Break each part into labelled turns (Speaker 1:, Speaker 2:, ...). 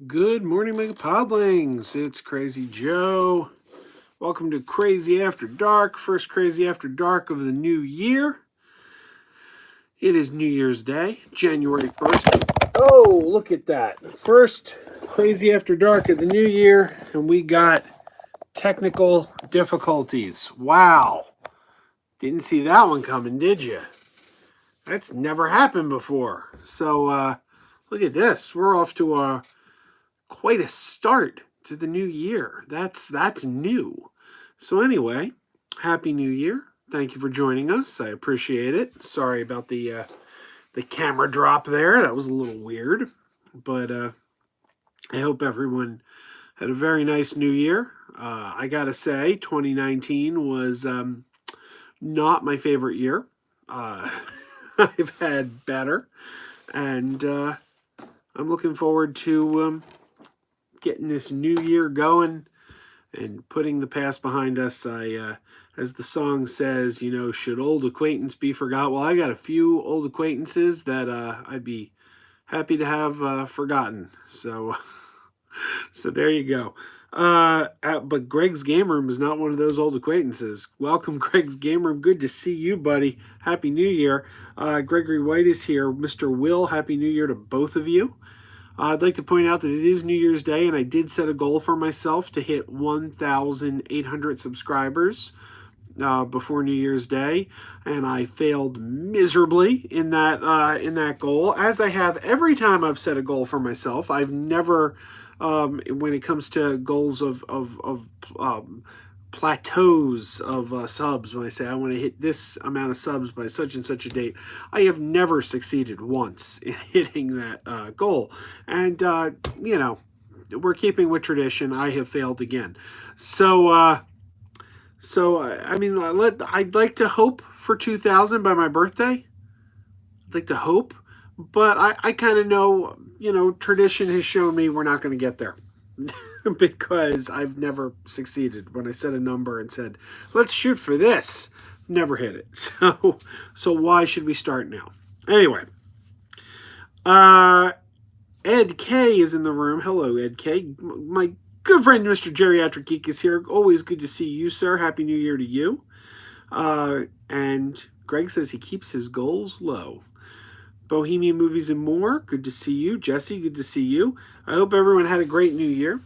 Speaker 1: Good morning, Mega Podlings. It's Crazy Joe. Welcome to Crazy After Dark, first Crazy After Dark of the new year. It is New Year's Day, January 1st. Oh, look at that. First Crazy After Dark of the new year, and we got technical difficulties. Wow. Didn't see that one coming, did you? That's never happened before. So, look at this. We're off to quite a start to the new year. That's new. So anyway, happy New Year. Thank you for joining us. I appreciate it. Sorry about the camera drop there. That was a little weird, but I hope everyone had a very nice New Year. I gotta say, 2019 was not my favorite year. I've had better, and I'm looking forward to getting this new year going and putting the past behind us. As the song says, should old acquaintance be forgot? Well, I got a few old acquaintances that I'd be happy to have forgotten. So there you go. But Greg's Game Room is not one of those old acquaintances. Welcome, Greg's Game Room. Good to see you, buddy. Happy New Year. Gregory White is here. Mr. Will, Happy New Year to both of you. I'd like to point out that it is New Year's Day, and I did set a goal for myself to hit 1,800 subscribers before New Year's Day, and I failed miserably in that goal, as I have every time I've set a goal for myself. I've never, when it comes to goals of plateaus of subs, when I say I want to hit this amount of subs by such and such a date, I have never succeeded once in hitting that goal. And, we're keeping with tradition. I have failed again. I'd like to hope for 2,000 by my birthday. I'd like to hope. But I kind of know, tradition has shown me we're not going to get there. Because I've never succeeded when I set a number and said, let's shoot for this. Never hit it. So why should we start now? Anyway, Ed K is in the room. Hello, Ed K. My good friend, Mr. Geriatric Geek, is here. Always good to see you, sir. Happy New Year to you. And Greg says he keeps his goals low. Bohemian Movies and More, good to see you. Jesse, good to see you. I hope everyone had a great New Year.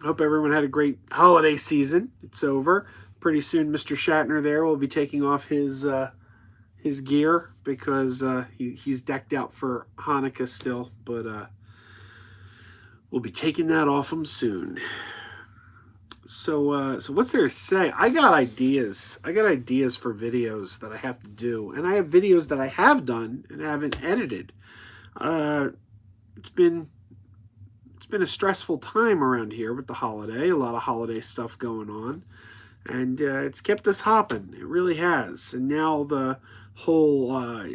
Speaker 1: I hope everyone had a great holiday season. It's over. Pretty soon, Mr. Shatner there will be taking off his gear because he's decked out for Hanukkah still, but we'll be taking that off him soon. So what's there to say? I got ideas. I got ideas for videos that I have to do, and I have videos that I have done and haven't edited. It's been a stressful time around here with the holiday. A lot of holiday stuff going on, and it's kept us hopping. It really has. And now the whole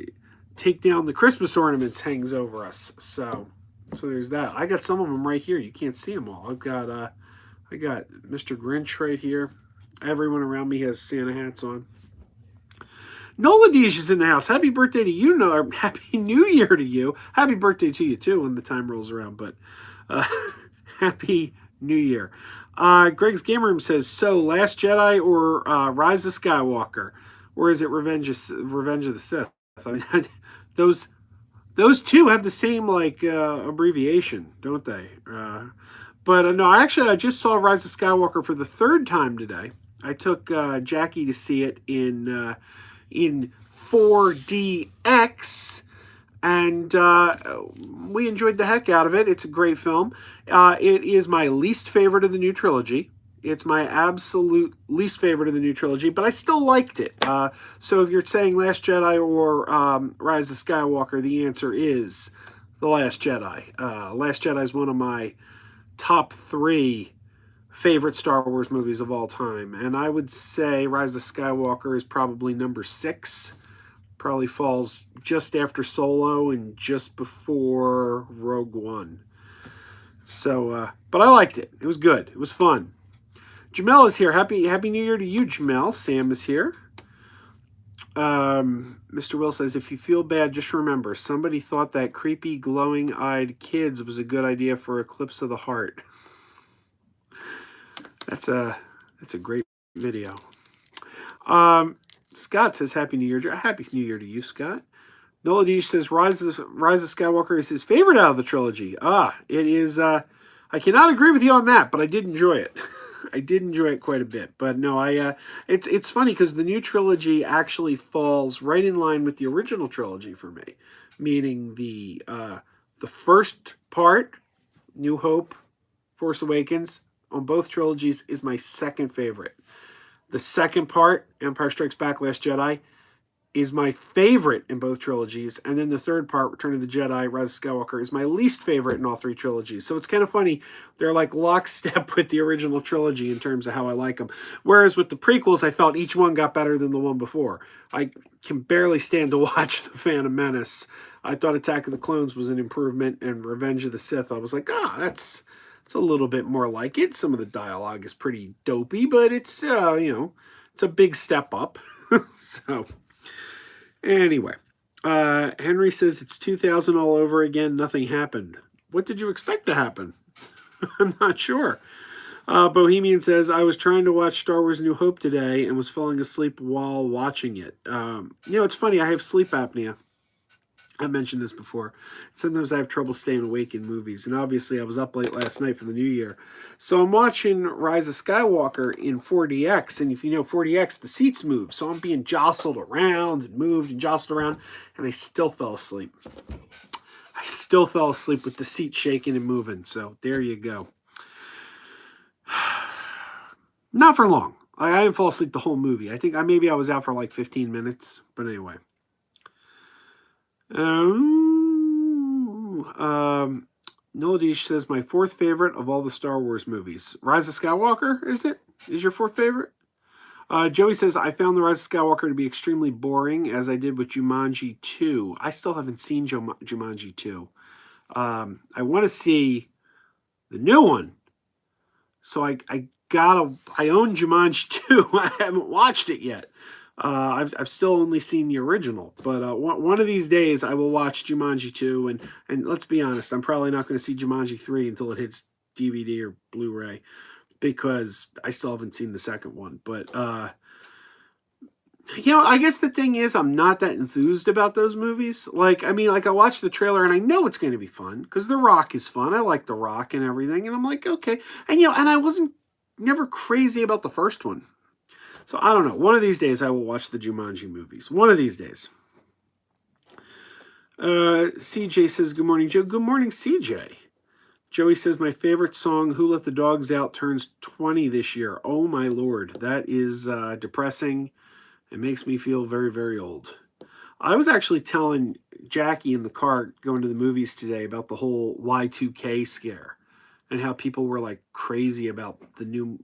Speaker 1: take down the Christmas ornaments hangs over us. So there's that. I got some of them right here. You can't see them all. I got Mr. Grinch right here. Everyone around me has Santa hats on. Nola Deej is in the house. Happy birthday to you, Nola. Happy New Year to you. Happy birthday to you, too, when the time rolls around. But Happy New Year. Greg's Game Room says, so Last Jedi or Rise of Skywalker? Or is it Revenge of the Sith? I mean, those two have the same, abbreviation, don't they? But no, actually, I just saw Rise of Skywalker for the third time today. I took Jackie to see it in 4DX, and we enjoyed the heck out of it. It's a great film. It is my least favorite of the new trilogy. It's my absolute least favorite of the new trilogy, but I still liked it. So if you're saying Last Jedi or Rise of Skywalker, the answer is The Last Jedi. Last Jedi is one of my top 3 favorite Star Wars movies of all time, and I would say Rise of Skywalker is probably number 6. Probably falls just after Solo and just before Rogue One. So, but I liked it. It was good. It was fun. Jamel is here. Happy New Year to you, Jamel. Sam is here. Mr. Will says, if you feel bad, just remember, somebody thought that creepy glowing-eyed kids was a good idea for Eclipse of the Heart. That's a great video. Scott says, Happy New Year. Happy New Year to you, Scott. Nola Deej says, Rise of Skywalker is his favorite out of the trilogy. It is, I cannot agree with you on that, but I did enjoy it. I did enjoy it quite a bit. But no, it's funny because the new trilogy actually falls right in line with the original trilogy for me. Meaning the first part, New Hope, Force Awakens, on both trilogies is my second favorite. The second part, Empire Strikes Back, Last Jedi, is my favorite in both trilogies. And then the third part, Return of the Jedi, Rise of Skywalker, is my least favorite in all three trilogies. So it's kind of funny. They're like lockstep with the original trilogy in terms of how I like them. Whereas with the prequels, I felt each one got better than the one before. I can barely stand to watch The Phantom Menace. I thought Attack of the Clones was an improvement, and Revenge of the Sith, I was like, that's a little bit more like it. Some of the dialogue is pretty dopey, but it's, it's a big step up. So... Anyway, Henry says it's 2000 all over again. Nothing happened. What did you expect to happen? I'm not sure. Bohemian says, I was trying to watch Star Wars New Hope today and was falling asleep while watching it. It's funny. I have sleep apnea. I mentioned this before. Sometimes I have trouble staying awake in movies. And obviously I was up late last night for the new year. So I'm watching Rise of Skywalker in 4DX. And if you know 4DX, the seats move. So I'm being jostled around and moved and jostled around. And I still fell asleep. I still fell asleep with the seat shaking and moving. So there you go. Not for long. I didn't fall asleep the whole movie. I think maybe I was out for like 15 minutes. But anyway. Noladish says, my fourth favorite of all the Star Wars movies. Rise of Skywalker, is it? Is your fourth favorite? Joey says, I found the Rise of Skywalker to be extremely boring, as I did with Jumanji 2. I still haven't seen Jumanji 2. I want to see the new one. So I own Jumanji 2. I haven't watched it yet. I've still only seen the original, but one of these days I will watch Jumanji 2, and let's be honest, I'm probably not going to see Jumanji 3 until it hits DVD or Blu-ray, because I still haven't seen the second one. But I guess the thing is, I'm not that enthused about those movies. I watched the trailer and I know it's going to be fun because The Rock is fun. I like The Rock and everything, and I'm like, okay, and I wasn't never crazy about the first one. So I don't know. One of these days I will watch the Jumanji movies. One of these days. CJ says, good morning, Joe. Good morning, CJ. Joey says, my favorite song, Who Let the Dogs Out, turns 20 this year. Oh, my Lord. That is depressing. It makes me feel very, very old. I was actually telling Jackie in the car going to the movies today about the whole Y2K scare. And how people were like crazy about the new,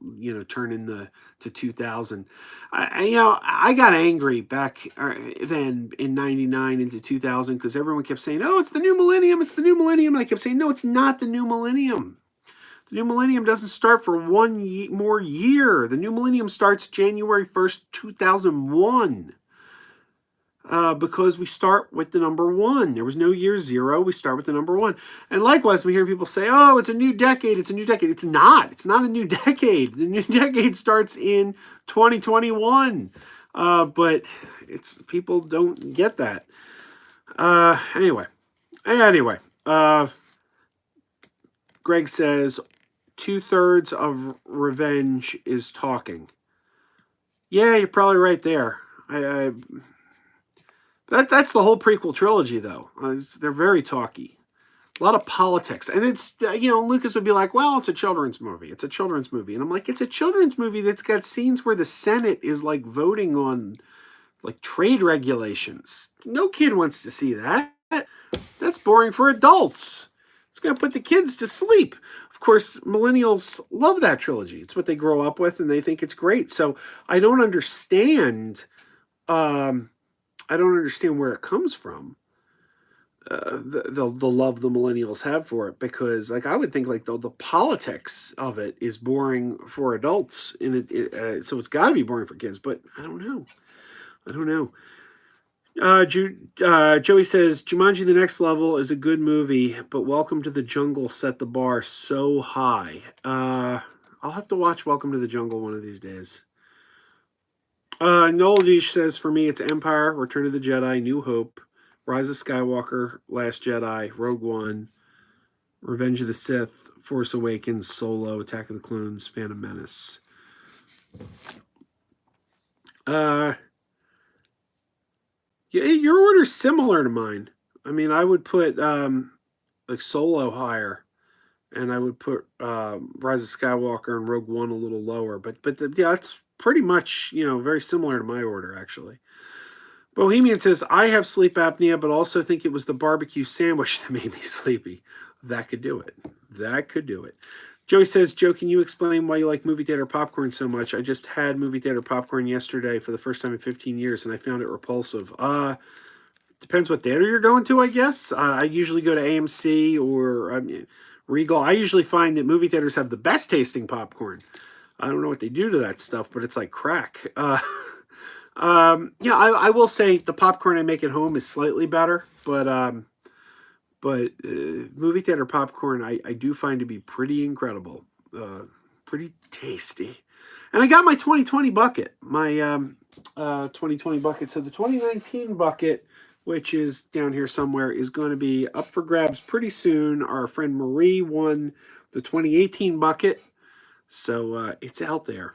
Speaker 1: turning to 2000. I got angry back then in 99 into 2000 because everyone kept saying, oh, it's the new millennium, it's the new millennium. And I kept saying, no, it's not the new millennium. The new millennium doesn't start for one more year. The new millennium starts January 1st, 2001. Because we start with the number 1. There was no year 0. We start with the number 1. And likewise, we hear people say, oh, it's a new decade. It's a new decade. It's not. It's not a new decade. The new decade starts in 2021. But people don't get that. Anyway. Greg says, 2/3 of Revenge is talking. Yeah, you're probably right there. That's the whole prequel trilogy, though. They're very talky. A lot of politics. And it's, Lucas would be like, well, it's a children's movie. It's a children's movie. And I'm like, it's a children's movie that's got scenes where the Senate is, voting on, trade regulations. No kid wants to see that. That's boring for adults. It's going to put the kids to sleep. Of course, millennials love that trilogy. It's what they grow up with, and they think it's great. So I don't understand... I don't understand where it comes from. The love the millennials have for it, because I would think the politics of it is boring for adults, so it's got to be boring for kids. But I don't know. Joey says, Jumanji The Next Level is a good movie, but Welcome to the Jungle set the bar so high. I'll have to watch Welcome to the Jungle one of these days. Noel Deesh says, for me, it's Empire, Return of the Jedi, New Hope, Rise of Skywalker, Last Jedi, Rogue One, Revenge of the Sith, Force Awakens, Solo, Attack of the Clones, Phantom Menace. Yeah, your order's similar to mine. I mean, I would put like Solo higher, and I would put Rise of Skywalker and Rogue One a little lower. But yeah, it's pretty much very similar to my order actually. Bohemian says, I have sleep apnea, but also think it was the barbecue sandwich that made me sleepy. That could do it. That could do it. Joey says, Joe, can you explain why you like movie theater popcorn so much? I just had movie theater popcorn yesterday for the first time in 15 years, and I found it repulsive. Depends what theater you're going to, I guess. I usually go to AMC or Regal. I usually find that movie theaters have the best tasting popcorn. I don't know what they do to that stuff, but it's like crack. Yeah, I will say the popcorn I make at home is slightly better, but movie theater popcorn I do find to be pretty incredible, pretty tasty. And I got my 2020 bucket, my 2020 bucket. So the 2019 bucket, which is down here somewhere, is going to be up for grabs pretty soon. Our friend Marie won the 2018 bucket, so it's out there.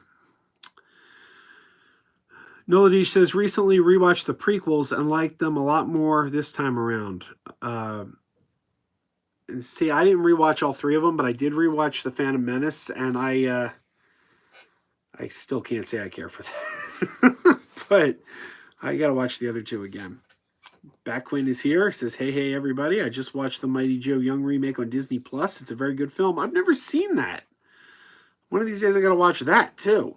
Speaker 1: Noladish says, recently rewatched the prequels and liked them a lot more this time around. See, I didn't rewatch all three of them, but I did rewatch The Phantom Menace, and I still can't say I care for that. But I got to watch the other two again. Backwind is here. Says, hey, everybody. I just watched the Mighty Joe Young remake on Disney+. It's a very good film. I've never seen that. One of these days I got to watch that, too.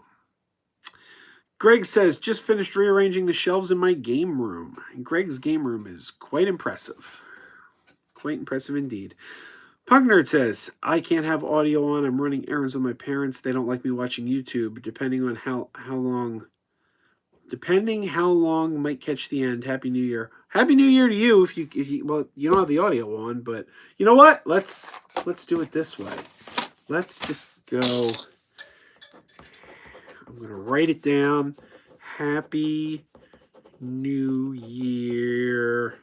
Speaker 1: Greg says, just finished rearranging the shelves in my game room. And Greg's game room is quite impressive. Quite impressive indeed. Punk Nerd says, I can't have audio on. I'm running errands with my parents. They don't like me watching YouTube. Depending how long might catch the end. Happy New Year. Happy New Year to you if you well, you don't have the audio on, but you know what? Let's do it this way. Let's just go. I'm going to write it down. Happy New Year,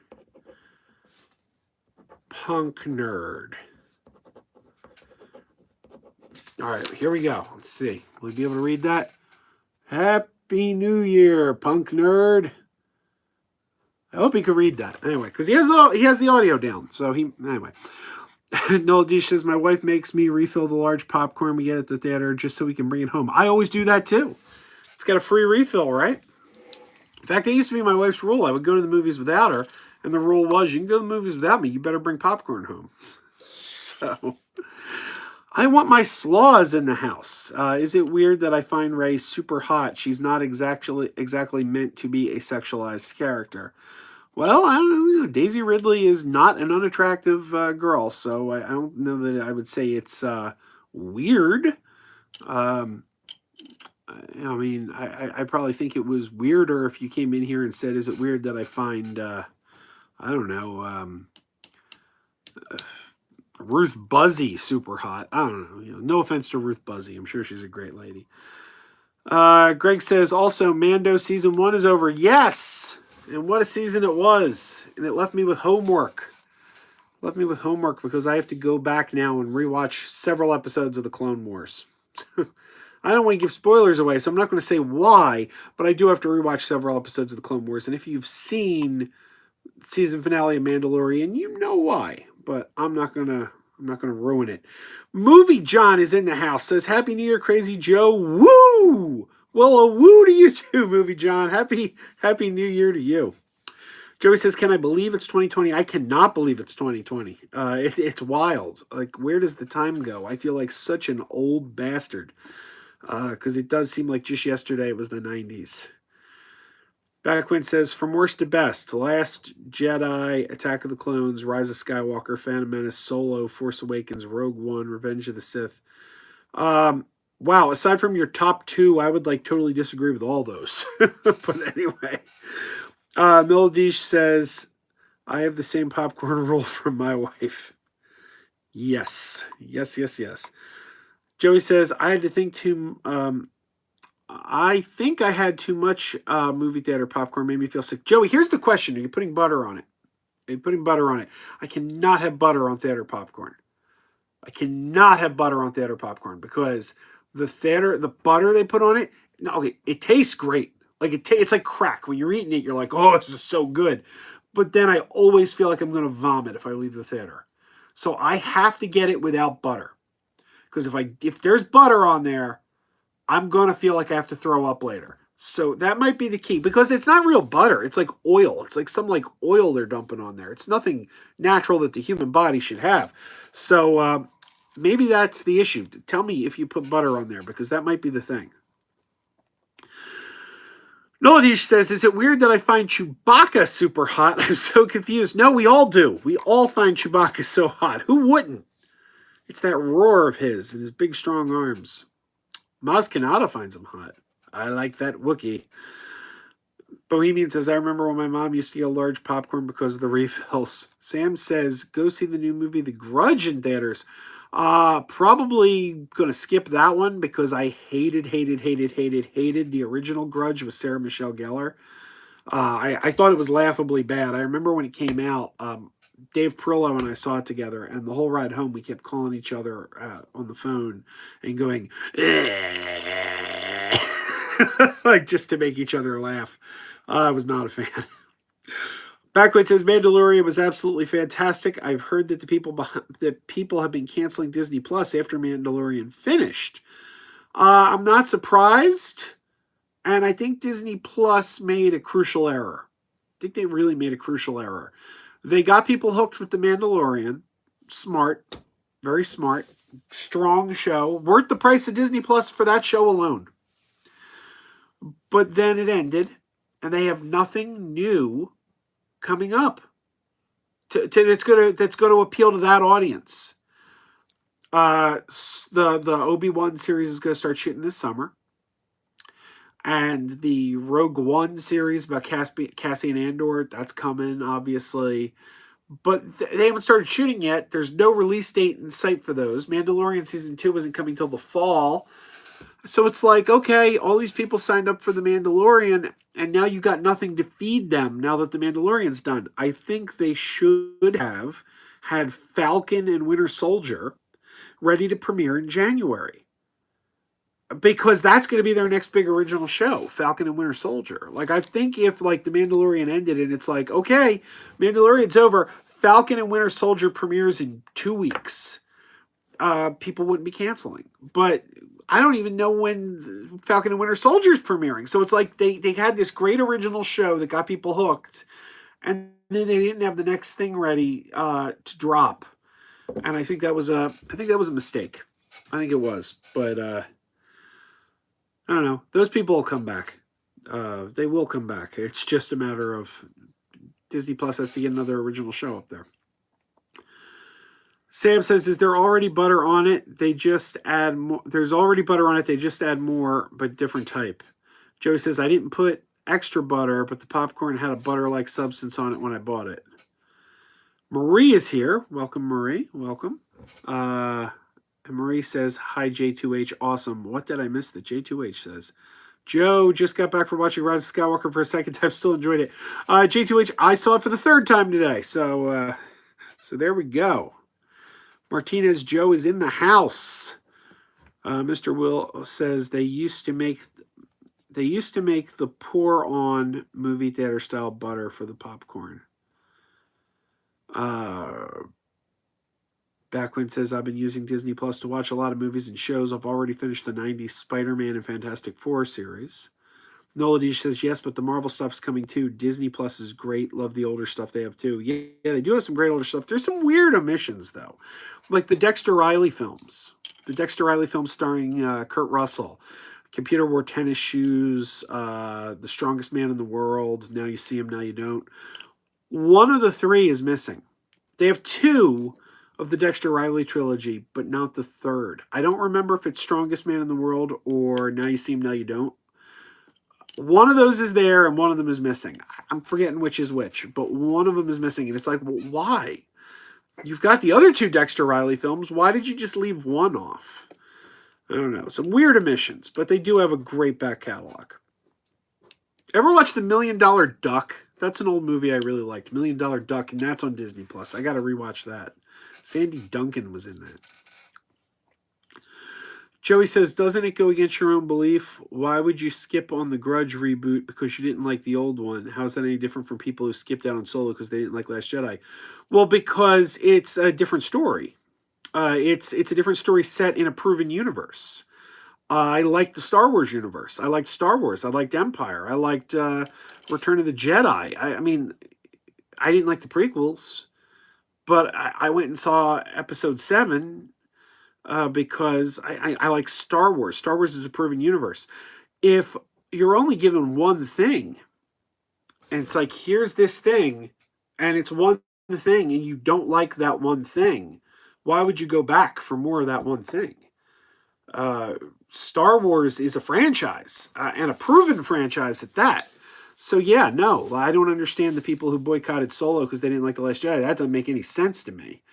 Speaker 1: Punk Nerd. All right, here we go. Let's see. Will you be able to read that? Happy New Year, Punk Nerd. I hope he could read that. Anyway, because he has the audio down. So anyway. Noel D says, my wife makes me refill the large popcorn we get at the theater just so we can bring it home. I always do that too. It's got a free refill, right? In fact, it used to be my wife's rule. I would go to the movies without her, and the rule was, you can go to the movies without me. You better bring popcorn home. So, I want my slaws in the house. Is it weird that I find Rey super hot? She's not exactly meant to be a sexualized character. Well, I don't know. Daisy Ridley is not an unattractive girl, so I don't know that I would say it's weird. I mean, I probably think it was weirder if you came in here and said, is it weird that I find, I don't know, Ruth Buzzy super hot? I don't know. No offense to Ruth Buzzy. I'm sure she's a great lady. Greg says, also, Mando Season 1 is over. Yes! And what a season it was. And it left me with homework. Because I have to go back now and rewatch several episodes of the Clone Wars. I don't want to give spoilers away, so I'm not going to say why, but I do have to rewatch several episodes of the Clone Wars. And if you've seen season finale of Mandalorian, you know why. But I'm not gonna ruin it. Movie John is in the house. Says, Happy New Year, Crazy Joe. Woo! Well, a woo to you too, Movie John. Happy New Year to you. Joey says, can I believe it's 2020? I cannot believe it's 2020. It's wild. Like, where does the time go? I feel like such an old bastard. Because it does seem like just yesterday it was the 90s. Backwind says, from worst to best, Last Jedi, Attack of the Clones, Rise of Skywalker, Phantom Menace, Solo, Force Awakens, Rogue One, Revenge of the Sith. Wow, aside from your top two, I would totally disagree with all those. But anyway, Miladish says, I have the same popcorn rule from my wife. Yes. Yes, yes, yes. Joey says, I had to think too... I think I had too much movie theater popcorn. Made me feel sick. Joey, here's the question. Are you putting butter on it? Are you putting butter on it? I cannot have butter on theater popcorn. I cannot have butter on theater popcorn because the butter they put on it, no, okay, it tastes great. Like it's like crack. When you're eating it, you're like, oh, this is so good. But then I always feel like I'm going to vomit if I leave the theater. So I have to get it without butter. Because if there's butter on there, I'm going to feel like I have to throw up later. So that might be the key because it's not real butter. It's like oil. It's like some like oil they're dumping on there. It's nothing natural that the human body should have. So maybe that's the issue. Tell me if you put butter on there because that might be the thing. Noladish says, is it weird that I find Chewbacca super hot? I'm so confused. No, we all do. We all find Chewbacca so hot. Who wouldn't? It's that roar of his and his big strong arms. Maz Kanata finds him hot. I like that Wookiee. Bohemian says, I remember when my mom used to get a large popcorn because of the refills. Sam says, go see the new movie The Grudge in theaters. Probably going to skip that one because I hated the original Grudge with Sarah Michelle Gellar. I thought it was laughably bad. I remember when it came out, Dave Perillo and I saw it together, and the whole ride home we kept calling each other on the phone and going, like just to make each other laugh. I was not a fan. Backward says Mandalorian was absolutely fantastic. I've heard that people have been canceling Disney Plus after Mandalorian finished. I'm not surprised, and I think Disney Plus made a crucial error. I think they really made a crucial error. They got people hooked with The Mandalorian. Smart, very smart, strong show, worth the price of Disney Plus for that show alone. But then it ended, and they have nothing new coming up that's going to appeal to that audience. The Obi-Wan series is going to start shooting this summer, and the Rogue One series about Cassian Andor, that's coming, obviously. But they haven't started shooting yet. There's no release date in sight for those. Mandalorian Season 2 isn't coming till the fall. So it's like, okay, all these people signed up for The Mandalorian, and now you got nothing to feed them now that The Mandalorian's done. I think they should have had Falcon and Winter Soldier ready to premiere in January. Because that's going to be their next big original show, Falcon and Winter Soldier. Like, I think if, like, The Mandalorian ended and it's like, okay, Mandalorian's over, Falcon and Winter Soldier premieres in 2 weeks, people wouldn't be canceling. But I don't even know when Falcon and Winter Soldier's premiering. So it's like they had this great original show that got people hooked, and then they didn't have the next thing ready to drop. And I think that was a mistake. I think it was. But I don't know. Those people will come back. They will come back. It's just a matter of Disney Plus has to get another original show up there. Sam says, is there already butter on it? They just add more. There's already butter on it. They just add more, but different type. Joey says, I didn't put extra butter, but the popcorn had a butter-like substance on it when I bought it. Marie is here. Welcome, Marie. Welcome. And Marie says, hi, J2H. Awesome. What did I miss that J2H says? Joe just got back from watching Rise of Skywalker for a second time. Still enjoyed it. J2H, I saw it for the third time today. So there we go. Martinez Joe is in the house. Mr. Will says they used to make the pour on movie theater style butter for the popcorn. Backwin says, I've been using Disney Plus to watch a lot of movies and shows. I've already finished the 90s Spider-Man and Fantastic Four series. Noladish says, yes, but the Marvel stuff's coming too. Disney Plus is great. Love the older stuff they have too. Yeah, they do have some great older stuff. There's some weird omissions, though. Like the Dexter Riley films. The Dexter Riley films starring Kurt Russell. Computer Wore Tennis Shoes. The Strongest Man in the World. Now You See Him, Now You Don't. One of the three is missing. They have two of the Dexter Riley trilogy, but not the third. I don't remember if it's Strongest Man in the World or Now You See Him, Now You Don't. One of those is there and one of them is missing. I'm forgetting which is which, but one of them is missing. And it's like, well, why? You've got the other two Dexter Riley films. Why did you just leave one off? I don't know. Some weird omissions, but they do have a great back catalog. Ever watch The $1 Million Duck? That's an old movie I really liked. $1 Million Duck, and that's on Disney Plus. I got to rewatch that. Sandy Duncan was in that. Joey says, doesn't it go against your own belief? Why would you skip on the Grudge reboot because you didn't like the old one? How's that any different from people who skipped out on Solo because they didn't like Last Jedi? Well, because it's a different story. It's a different story set in a proven universe. I liked the Star Wars universe. I liked Star Wars. I liked Empire. I liked Return of the Jedi. I mean, I didn't like the prequels, but I went and saw Episode 7 because I like Star Wars. Star Wars is a proven universe. If you're only given one thing, and it's like, here's this thing, and it's one thing, and you don't like that one thing, why would you go back for more of that one thing? Star Wars is a franchise, and a proven franchise at that. So yeah, no, I don't understand the people who boycotted Solo because they didn't like The Last Jedi. That doesn't make any sense to me.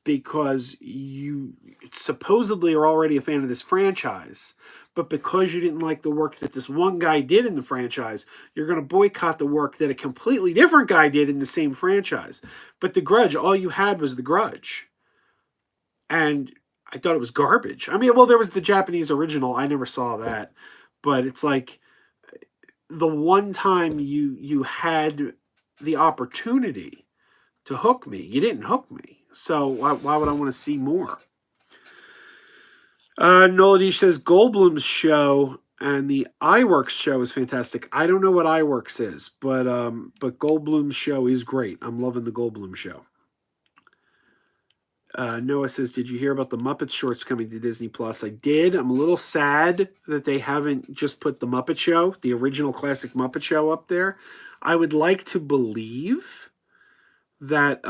Speaker 1: Because you supposedly are already a fan of this franchise, but because you didn't like the work that this one guy did in the franchise, you're going to boycott the work that a completely different guy did in the same franchise. But The Grudge, all you had was The Grudge. And I thought it was garbage. I mean, well, there was the Japanese original. I never saw that. But it's like the one time you had the opportunity to hook me, you didn't hook me. So why would I want to see more? Noladish says Goldblum's show and the iWorks show is fantastic. I don't know what iWorks is, but Goldblum's show is great. I'm loving the Goldblum show. Noah says, did you hear about the Muppet shorts coming to Disney Plus? I did. I'm a little sad that they haven't just put the Muppet Show, the original classic Muppet Show, up there. I would like to believe that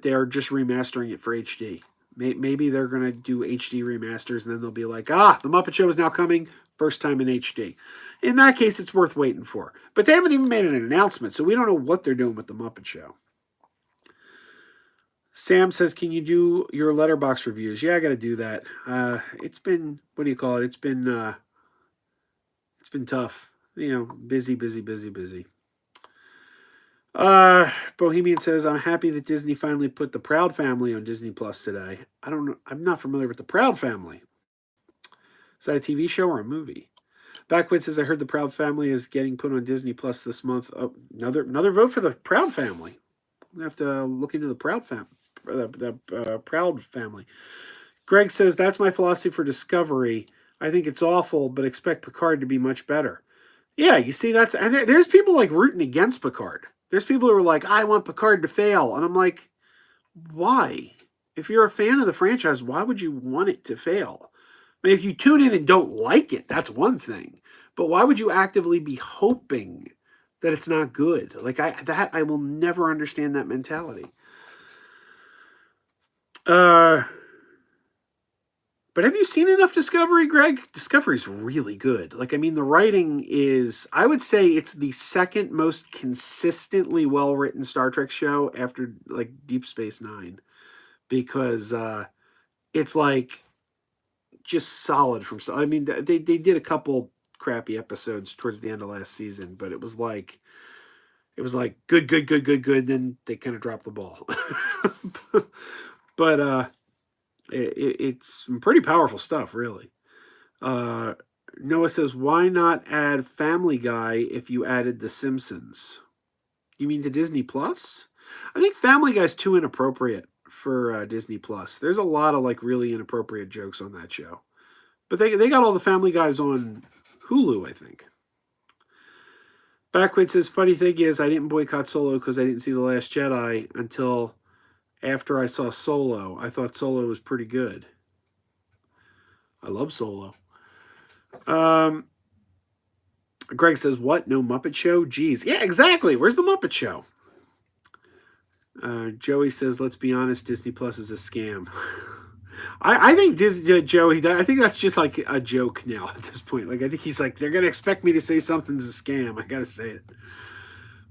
Speaker 1: they're just remastering it for HD. Maybe they're going to do HD remasters, and then they'll be like, the Muppet Show is now coming, first time in HD. In that case, it's worth waiting for. But they haven't even made an announcement, so we don't know what they're doing with the Muppet Show. Sam says, can you do your Letterboxd reviews? Yeah, I got to do that. It's been, what do you call it? It's been tough. Busy. Bohemian says, I'm happy that Disney finally put The Proud Family on Disney Plus today. I don't know. I'm not familiar with The Proud Family. Is that a TV show or a movie? Backwit says, I heard The Proud Family is getting put on Disney Plus this month. Oh, another vote for The Proud Family. We have to look into the Proud Family. Proud Family. Greg says, that's my philosophy for Discovery. I think it's awful, but expect Picard to be much better. Yeah, you see, and there's people like rooting against Picard. There's people who are like, I want Picard to fail. And I'm like, why? If you're a fan of the franchise, why would you want it to fail? I mean, if you tune in and don't like it, that's one thing. But why would you actively be hoping that it's not good? Like, I will never understand that mentality. But have you seen enough Discovery, Greg? Discovery's really good. Like, I mean, the writing is, I would say it's the second most consistently well-written Star Trek show after, like, Deep Space Nine. Because it's, like, just solid from Star. I mean, they did a couple crappy episodes towards the end of last season, but it was like good. Then they kind of dropped the ball. But it's some pretty powerful stuff, really. Noah says, why not add Family Guy if you added The Simpsons? You mean to Disney Plus? I think Family Guy's too inappropriate for Disney Plus. There's a lot of like really inappropriate jokes on that show. But they got all the Family Guys on Hulu, I think. Backwit says, funny thing is, I didn't boycott Solo because I didn't see The Last Jedi until after I saw Solo. I thought Solo was pretty good. I love Solo. Greg says, what? No Muppet Show? Geez. Yeah, exactly. Where's the Muppet Show? Joey says, let's be honest, Disney Plus is a scam. I think Disney, Joey, I think that's just like a joke now at this point. Like, I think he's like, they're going to expect me to say something's a scam. I got to say it.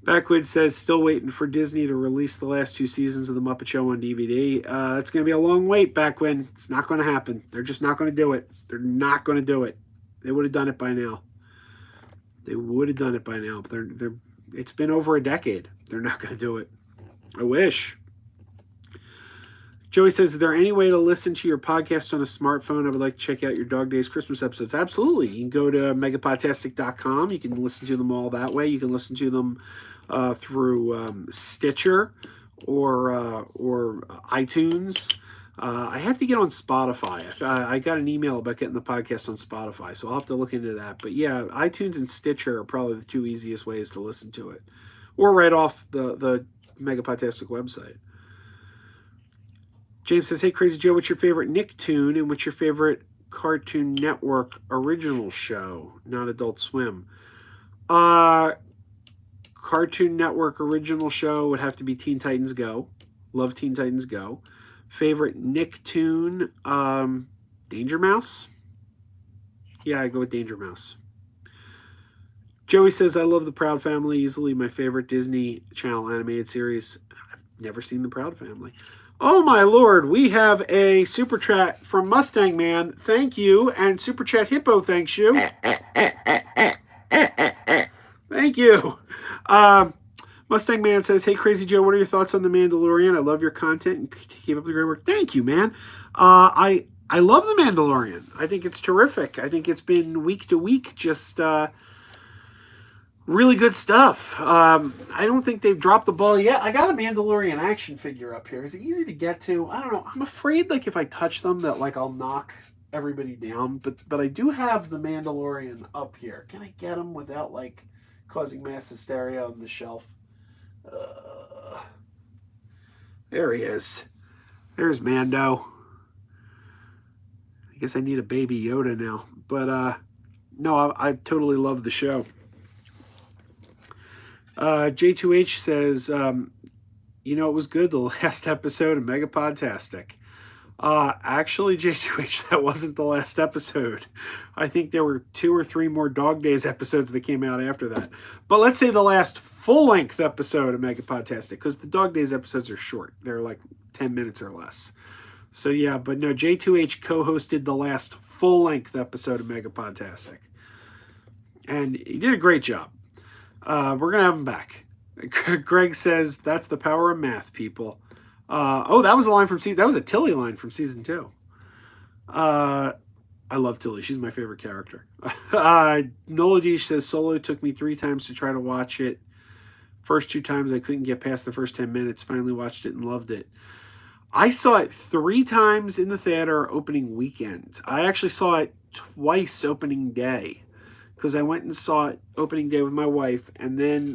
Speaker 1: Backwood says, still waiting for Disney to release the last 2 seasons of The Muppet Show on DVD. It's going to be a long wait, Backwood. It's not going to happen. They're just not going to do it. They're not going to do it. They would have done it by now. They would have done it by now. But it's been over a decade. They're not going to do it. I wish. Joey says, is there any way to listen to your podcast on a smartphone? I would like to check out your Dog Days Christmas episodes. Absolutely. You can go to megapodtastic.com. You can listen to them all that way. You can listen to them through Stitcher or iTunes. I have to get on Spotify. I got an email about getting the podcast on Spotify, so I'll have to look into that. But yeah, iTunes and Stitcher are probably the 2 easiest ways to listen to it. Or right off the Megapodtastic website. James says, hey, Krazy Joe, what's your favorite Nicktoon and what's your favorite Cartoon Network original show, not Adult Swim? Cartoon Network original show would have to be Teen Titans Go. Love Teen Titans Go. Favorite Nicktoon, Danger Mouse? Yeah, I go with Danger Mouse. Joey says, I love The Proud Family, easily my favorite Disney Channel animated series. I've never seen The Proud Family. Oh my lord, we have a super chat from Mustang Man. Thank you. And Super Chat Hippo thanks you. Thank you. Mustang Man says, hey, Krazy Joe, what are your thoughts on The Mandalorian? I love your content and keep up the great work. Thank you, man. I love The Mandalorian. I think it's terrific. I think it's been week to week just really good stuff. I don't think they've dropped the ball yet. I got a Mandalorian action figure up here. Is it easy to get to? I don't know. I'm afraid like if I touch them that like I'll knock everybody down. But I do have the Mandalorian up here. Can I get him without like causing mass hysteria on the shelf? There he is. There's Mando. I guess I need a baby Yoda now. But no, I totally love the show. J2H says, it was good the last episode of Megapodtastic. Actually, J2H, that wasn't the last episode. I think there were 2 or 3 more Dog Days episodes that came out after that. But let's say the last full-length episode of Megapodtastic, because the Dog Days episodes are short. They're like 10 minutes or less. So yeah, but no, J2H co-hosted the last full-length episode of Megapodtastic. And he did a great job. We're going to have him back. Greg says, that's the power of math, people. That was a line from that was a Tilly line from season 2. I love Tilly. She's my favorite character. Noladish says, Solo took me 3 times to try to watch it. First 2 times I couldn't get past the first 10 minutes. Finally watched it and loved it. I saw it 3 times in the theater opening weekend. I actually saw it twice opening day. Because I went and saw it opening day with my wife, and then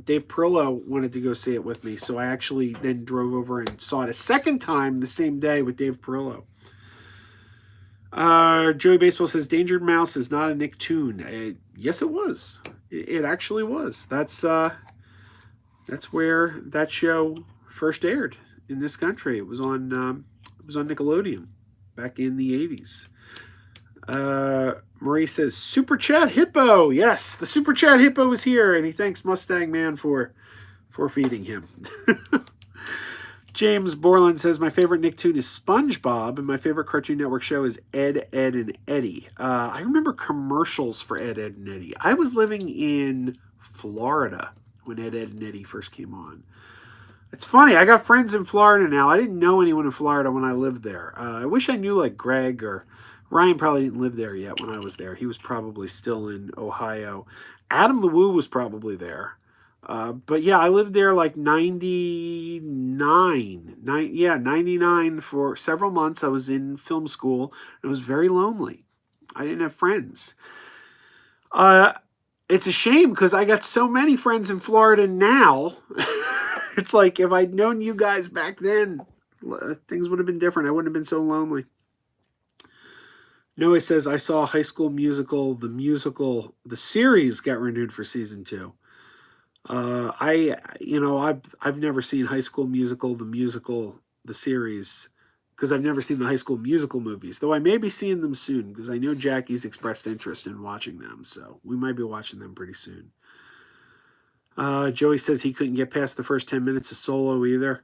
Speaker 1: Dave Perillo wanted to go see it with me, so I actually then drove over and saw it a second time the same day with Dave Perillo. Joey Baseball says, Danger Mouse is not a Nicktoon. Yes, it was. It actually was. That's where that show first aired in this country. It was on Nickelodeon back in the 80s. Marie says, Super Chat Hippo. Yes, the Super Chat Hippo is here, and he thanks Mustang Man for feeding him. James Borland says, my favorite Nicktoon is SpongeBob, and my favorite Cartoon Network show is Ed, Ed, and Eddie. I remember commercials for Ed, Ed, and Eddie. I was living in Florida when Ed, Ed, and Eddie first came on. It's funny, I got friends in Florida now. I didn't know anyone in Florida when I lived there. I wish I knew like Greg or Ryan. Probably didn't live there yet when I was there. He was probably still in Ohio. Adam the Woo was probably there. But yeah, I lived there like 99 for several months. I was in film school. It was very lonely. I didn't have friends. It's a shame because I got so many friends in Florida now. It's like if I'd known you guys back then, things would have been different. I wouldn't have been so lonely. Noah says, I saw High School Musical, the series got renewed for season 2. I've never seen High School Musical, the series. because I've never seen the High School Musical movies, though I may be seeing them soon because I know Jackie's expressed interest in watching them, so we might be watching them pretty soon. Joey says he couldn't get past the first 10 minutes of Solo either.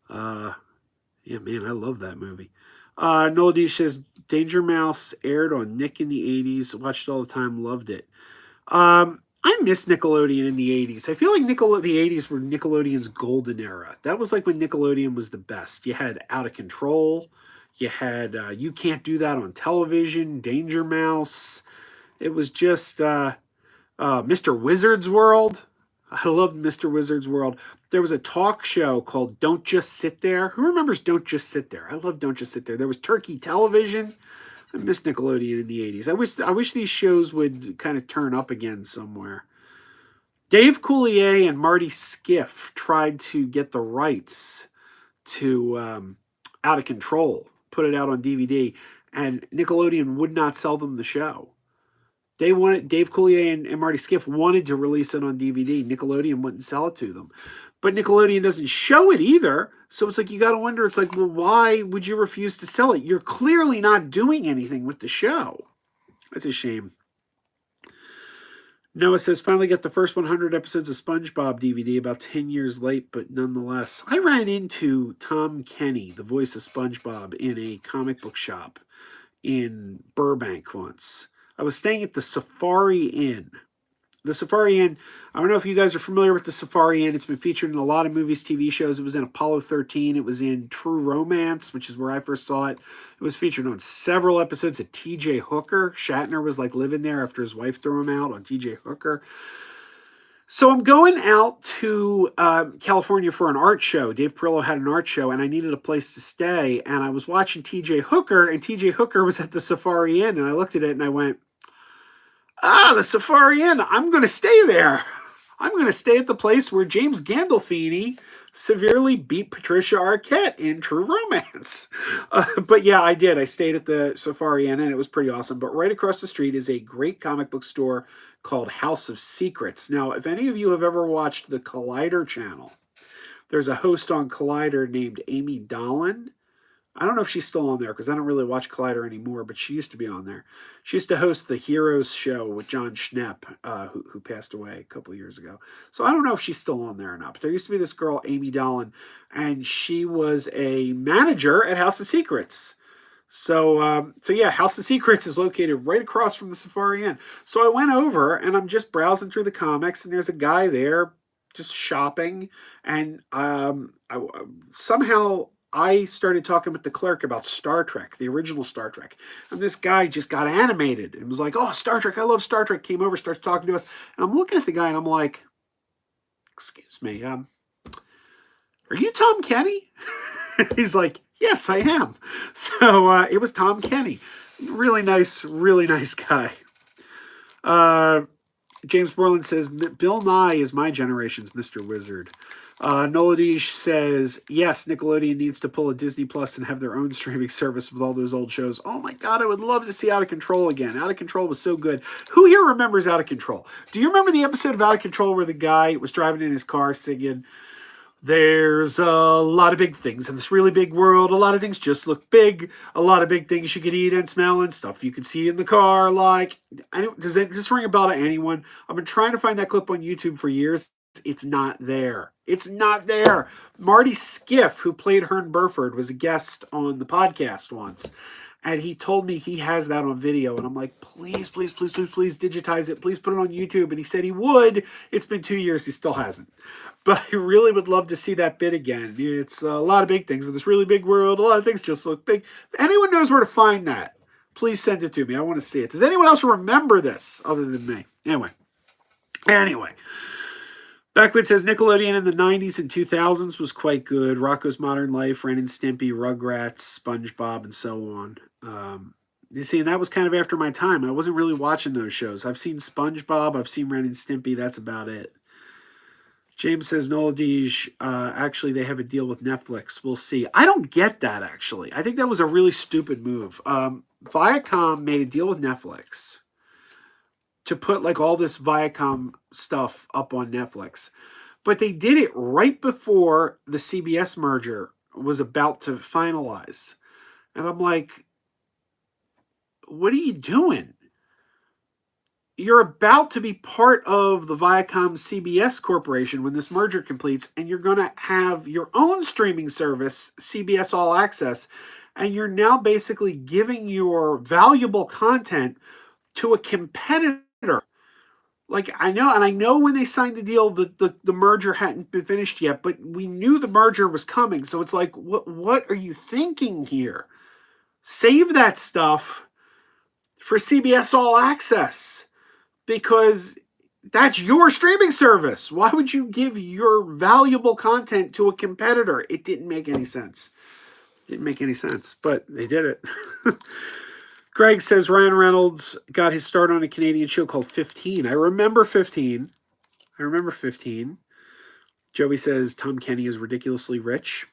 Speaker 1: Yeah, man, I love that movie. Noel D says Danger Mouse aired on Nick in the 80s. Watched all the time, loved it. I miss Nickelodeon in the 80s. I feel like the 80s were Nickelodeon's golden era. That was like when Nickelodeon was the best. You had Out of Control. You had You Can't Do That on Television, Danger Mouse. It was just Mr. Wizard's World. I loved Mr. Wizard's World. There was a talk show called Don't Just Sit There. Who remembers Don't Just Sit There? I love Don't Just Sit There. There was Turkey Television. I miss Nickelodeon in the 80s. I wish these shows would kind of turn up again somewhere. Dave Coulier and Marty Skiff tried to get the rights to Out of Control, put it out on DVD, and Nickelodeon would not sell them the show. Dave Coulier and Marty Skiff wanted to release it on DVD. Nickelodeon wouldn't sell it to them. But Nickelodeon doesn't show it either. So it's like, you got to wonder, it's like, well, why would you refuse to sell it? You're clearly not doing anything with the show. That's a shame. Noah says, finally got the first 100 episodes of SpongeBob DVD, about 10 years late, but nonetheless. I ran into Tom Kenny, the voice of SpongeBob, in a comic book shop in Burbank once. I was staying at the Safari Inn. The Safari Inn, I don't know if you guys are familiar with the Safari Inn. It's been featured in a lot of movies, TV shows. It was in Apollo 13. It was in True Romance, which is where I first saw it. It was featured on several episodes of TJ Hooker. Shatner was like living there after his wife threw him out on TJ Hooker. So I'm going out to California for an art show. Dave Perillo had an art show, and I needed a place to stay. And I was watching TJ Hooker, and TJ Hooker was at the Safari Inn. And I looked at it, and I went, the Safari Inn. I'm going to stay there. I'm going to stay at the place where James Gandolfini severely beat Patricia Arquette in True Romance. But yeah, I did. I stayed at the Safari Inn, and it was pretty awesome. But right across the street is a great comic book store called House of Secrets. Now, if any of you have ever watched the Collider channel, there's a host on Collider named Amy Dolan. I don't know if she's still on there because I don't really watch Collider anymore, but she used to be on there. She used to host the Heroes show with John Schnepp, who passed away a couple of years ago. So I don't know if she's still on there or not. But there used to be this girl, Amy Dolan, and she was a manager at House of Secrets. So yeah, House of Secrets is located right across from the Safari Inn. So I went over, and I'm just browsing through the comics, and there's a guy there just shopping, and somehow I started talking with the clerk about Star Trek, the original Star Trek. And this guy just got animated and was like, oh, Star Trek, I love Star Trek. Came over, starts talking to us. And I'm looking at the guy and I'm like, excuse me, are you Tom Kenny? He's like, yes, I am. So it was Tom Kenny. Really nice guy. James Borland says, Bill Nye is my generation's Mr. Wizard. Noladish says, yes, Nickelodeon needs to pull a Disney Plus and have their own streaming service with all those old shows. Oh my God, I would love to see Out of Control again. Out of Control was so good. Who here remembers Out of Control? Do you remember the episode of Out of Control where the guy was driving in his car singing, there's a lot of big things in this really big world. A lot of things just look big. A lot of big things you can eat and smell and stuff you can see in the car. Like, does this ring a bell to anyone? I've been trying to find that clip on YouTube for years. It's not there. It's not there. Marty Skiff, who played Hearn Burford, was a guest on the podcast once. And he told me he has that on video. And I'm like, please, please, please, please, please digitize it. Please put it on YouTube. And he said he would. It's been 2 years. He still hasn't. But I really would love to see that bit again. It's a lot of big things in this really big world. A lot of things just look big. If anyone knows where to find that, please send it to me. I want to see it. Does anyone else remember this other than me? Anyway. Backwood says Nickelodeon in the 90s and 2000s was quite good. Rocko's Modern Life, Ren and Stimpy, Rugrats, SpongeBob, and so on. You see, and that was kind of after my time. I wasn't really watching those shows. I've seen SpongeBob. I've seen Ren and Stimpy. That's about it. James says, Noladij, actually, they have a deal with Netflix. We'll see. I don't get that, actually. I think that was a really stupid move. Viacom made a deal with Netflix to put like all this Viacom stuff up on Netflix. But they did it right before the CBS merger was about to finalize. And I'm like, what are you doing? You're about to be part of the Viacom CBS Corporation when this merger completes, and you're going to have your own streaming service, CBS All Access, and you're now basically giving your valuable content to a competitor. Like, I know, and I know when they signed the deal, the merger hadn't been finished yet, but we knew the merger was coming. So it's like, what are you thinking here? Save that stuff for CBS All Access, because that's your streaming service. Why would you give your valuable content to a competitor? It didn't make any sense. Didn't make any sense, but they did it. Greg says Ryan Reynolds got his start on a Canadian show called 15. I remember 15. Joey says Tom Kenny is ridiculously rich.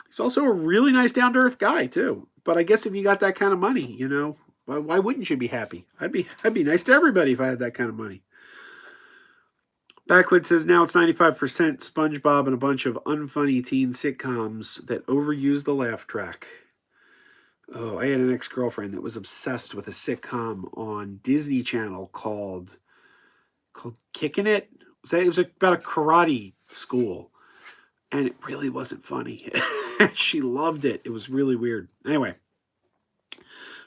Speaker 1: He's also a really nice, down-to-earth guy, too. But I guess if you got that kind of money, you know, why wouldn't you be happy? I'd be nice to everybody if I had that kind of money. Backwood says now it's 95% SpongeBob and a bunch of unfunny teen sitcoms that overuse the laugh track. Oh, I had an ex-girlfriend that was obsessed with a sitcom on Disney Channel called Kicking It. It was about a karate school, and it really wasn't funny. She loved it. It was really weird. Anyway,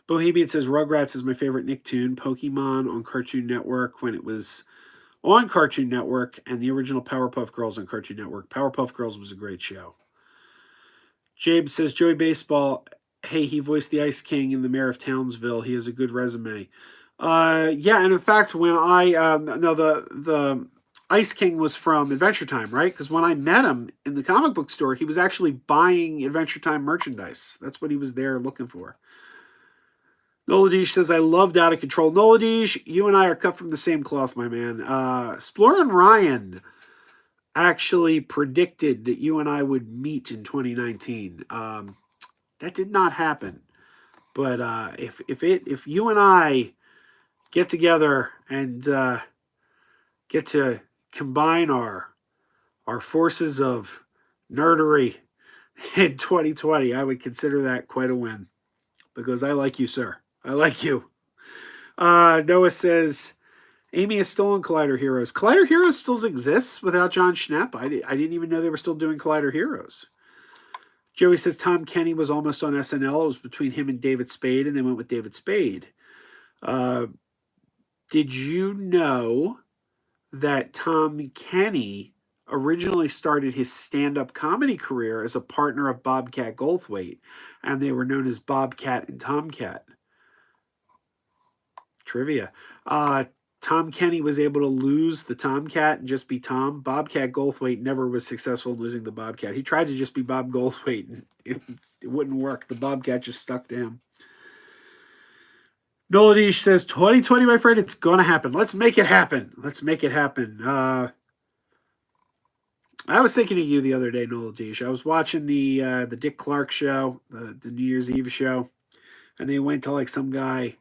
Speaker 1: Bohemian says Rugrats is my favorite Nicktoon. Pokemon on Cartoon Network when it was on Cartoon Network, and the original Powerpuff Girls on Cartoon Network. Powerpuff Girls was a great show. Jabe says Joey Baseball, hey, he voiced the Ice King in the Mayor of Townsville. He has a good resume. Yeah, and in fact, when the Ice King was from Adventure Time, right? Because when I met him in the comic book store, he was actually buying Adventure Time merchandise. That's what he was there looking for. Noladish says, I loved Out of Control. Noladish, you and I are cut from the same cloth, my man. Explorer and Ryan actually predicted that you and I would meet in 2019. That did not happen. But if you and I get together and get to combine our forces of nerdery in 2020, I would consider that quite a win, because I like you, sir. I like you. Noah says Amy is still on Collider Heroes. Collider Heroes still exists without John Schnepp. I didn't even know they were still doing Collider Heroes. Joey says Tom Kenny was almost on SNL. It was between him and David Spade, and they went with David Spade. Did you know that Tom Kenny originally started his stand-up comedy career as a partner of Bobcat Goldthwait, and they were known as Bobcat and Tomcat? Trivia. Tom Kenny was able to lose the Tomcat and just be Tom. Bobcat Goldthwait never was successful in losing the Bobcat. He tried to just be Bob Goldthwait, and it wouldn't work. The Bobcat just stuck to him. Noladish says, 2020, my friend, it's going to happen. Let's make it happen. Let's make it happen. I was thinking of you the other day, Noladish. I was watching the Dick Clark show, the New Year's Eve show, and they went to like some guy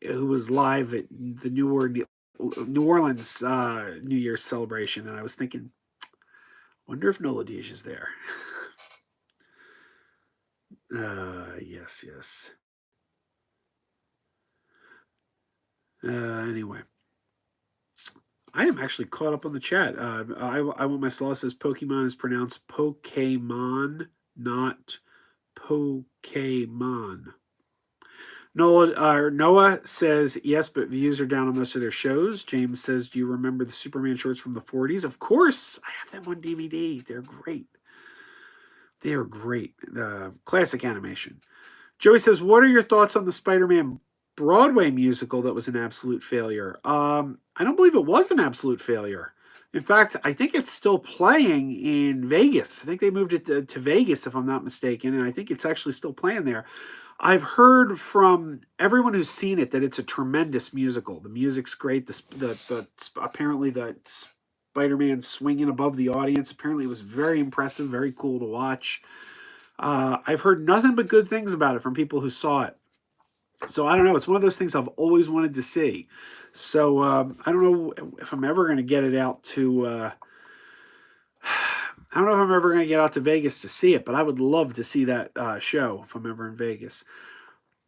Speaker 1: who was live at the New Orleans New Year's celebration, and I was thinking, wonder if Noladish is there. Yes. Anyway, I am actually caught up on the chat. I want my slaw says Pokemon is pronounced Pokemon, not Pokemon. Noah says, yes, but views are down on most of their shows. James says, do you remember the Superman shorts from the 40s? Of course. I have them on DVD. They're great. They are great. Classic animation. Joey says, what are your thoughts on the Spider-Man Broadway musical that was an absolute failure? I don't believe it was an absolute failure. In fact, I think it's still playing in Vegas. I think they moved it to Vegas, if I'm not mistaken, and I think it's actually still playing there. I've heard from everyone who's seen it that it's a tremendous musical. The music's great. Apparently the Spider-Man swinging above the audience, apparently it was very impressive, very cool to watch. I've heard nothing but good things about it from people who saw it. So I don't know. It's one of those things I've always wanted to see. So I don't know if I'm ever going to get it out to I don't know if I'm ever going to get out to Vegas to see it, but I would love to see that show if I'm ever in Vegas.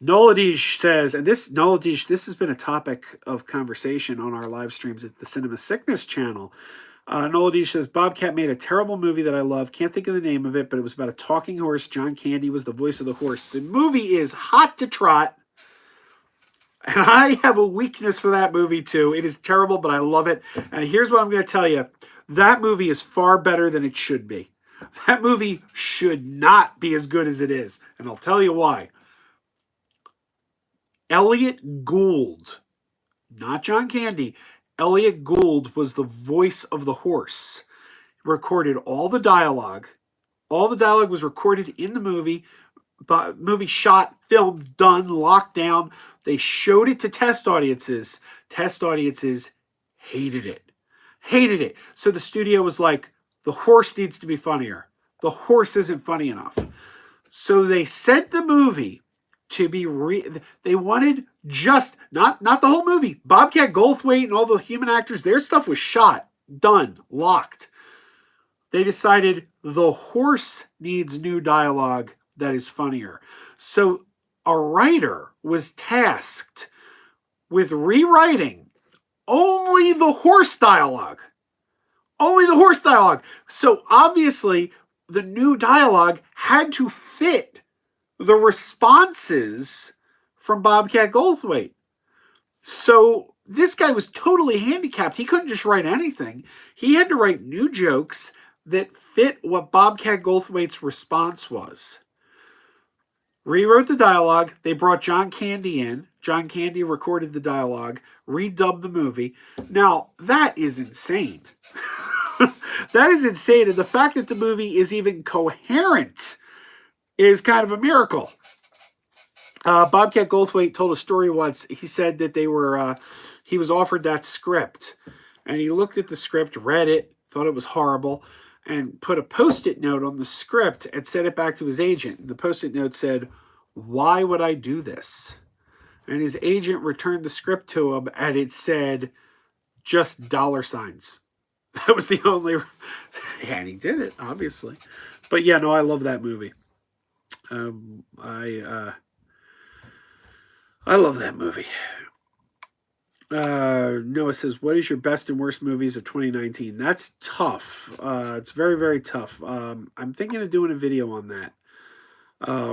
Speaker 1: Noladish says, and this Noladish, this has been a topic of conversation on our live streams at the Cinema Sickness channel. Noladish says, Bobcat made a terrible movie that I love. Can't think of the name of it, but it was about a talking horse. John Candy was the voice of the horse. The movie is hot to trot. And I have a weakness for that movie too. It is terrible, but I love it. And here's what I'm going to tell you. That movie is far better than it should be. That movie should not be as good as it is. And I'll tell you why. Elliot Gould, not John Candy, Elliot Gould was the voice of the horse. Recorded all the dialogue. All the dialogue was recorded in the movie. But movie shot, filmed, done, locked down. They showed it to test audiences. Test audiences hated it. Hated it. So the studio was like, the horse needs to be funnier. The horse isn't funny enough. So they sent the movie to be they wanted just not the whole movie. Bobcat Goldthwait and all the human actors, their stuff was shot, done, locked. They decided the horse needs new dialogue that is funnier. So a writer was tasked with rewriting only the horse dialogue. Only the horse dialogue. So obviously the new dialogue had to fit the responses from Bobcat Goldthwait. So this guy was totally handicapped. He couldn't just write anything. He had to write new jokes that fit what Bobcat Goldthwait's response was. Rewrote the dialogue. They brought John Candy in. John Candy recorded the dialogue, redubbed the movie. Now, that is insane. That is insane. And the fact that the movie is even coherent is kind of a miracle. Bobcat Goldthwait told a story once. He said that he was offered that script. And he looked at the script, read it, thought it was horrible, and put a Post-it note on the script and sent it back to his agent. And the Post-it note said, "Why would I do this?" And his agent returned the script to him, and it said, just $signs. That was the only... And he did it, obviously. But yeah, no, I love that movie. I love that movie. Noah says, what is your best and worst movies of 2019? That's tough. It's very, very tough. I'm thinking of doing a video on that.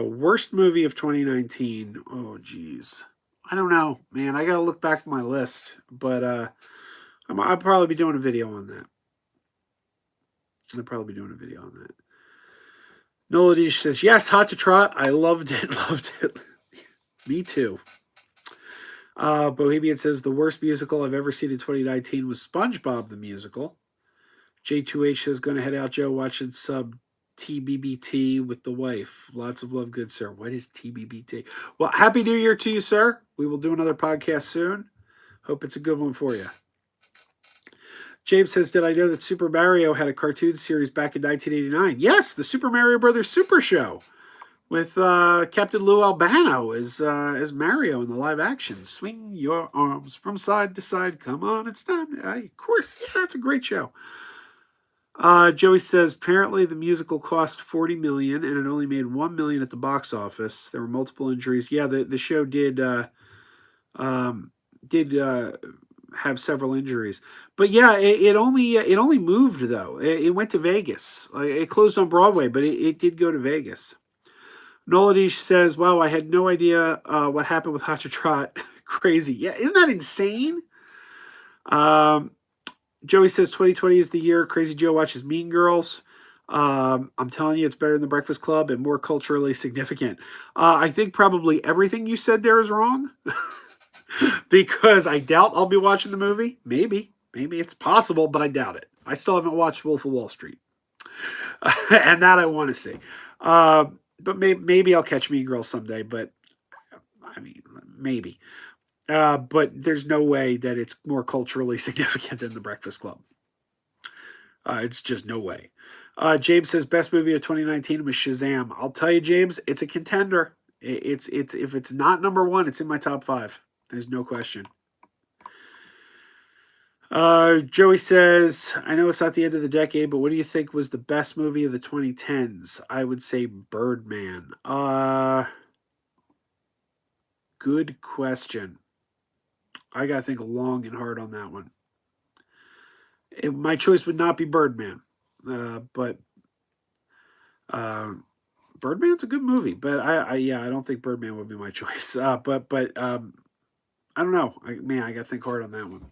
Speaker 1: Worst movie of 2019. Oh, geez. I don't know, man. I got to look back at my list. But I'll probably be doing a video on that. Noladish says, yes, Hot to Trot. I loved it. Loved it. Me too. Bohemian says, the worst musical I've ever seen in 2019 was SpongeBob the Musical. J2H says, going to head out, Joe, watching sub TBBT with the wife. Lots of love, good sir. What is TBBT? Well, Happy New Year to you, sir. We will do another podcast soon. Hope it's a good one for you. James says, did I know that Super Mario had a cartoon series back in 1989? Yes, the Super Mario Brothers Super Show with Captain Lou Albano as Mario in the live action. Swing your arms from side to side. Come on, it's time. Of course, yeah, that's a great show. Joey says, apparently the musical cost $40 million and it only made $1 million at the box office. There were multiple injuries. Yeah, the show did have several injuries, but yeah, it only moved though. It went to Vegas. It closed on Broadway, but it did go to Vegas. Noladish says, wow, I had no idea what happened with Hot to Trot. Crazy. Yeah, isn't that insane? Joey says 2020 is the year Crazy Joe watches Mean Girls. I'm telling you, it's better than The Breakfast Club and more culturally significant. I think probably everything you said there is wrong. Because I doubt I'll be watching the movie. Maybe it's possible, but I doubt it. I still haven't watched Wolf of Wall Street. And that I want to see. But maybe I'll catch Mean Girls someday, but I mean, maybe. But there's no way that it's more culturally significant than The Breakfast Club. It's just no way. James says, best movie of 2019 was Shazam. I'll tell you, James, it's a contender. It's if it's not number one, it's in my top 5. There's no question. Joey says, I know it's not the end of the decade, but what do you think was the best movie of the 2010s? I would say Birdman. Good question. I got to think long and hard on that one. My choice would not be Birdman, but Birdman's a good movie. But I don't think Birdman would be my choice. But I don't know. I got to think hard on that one.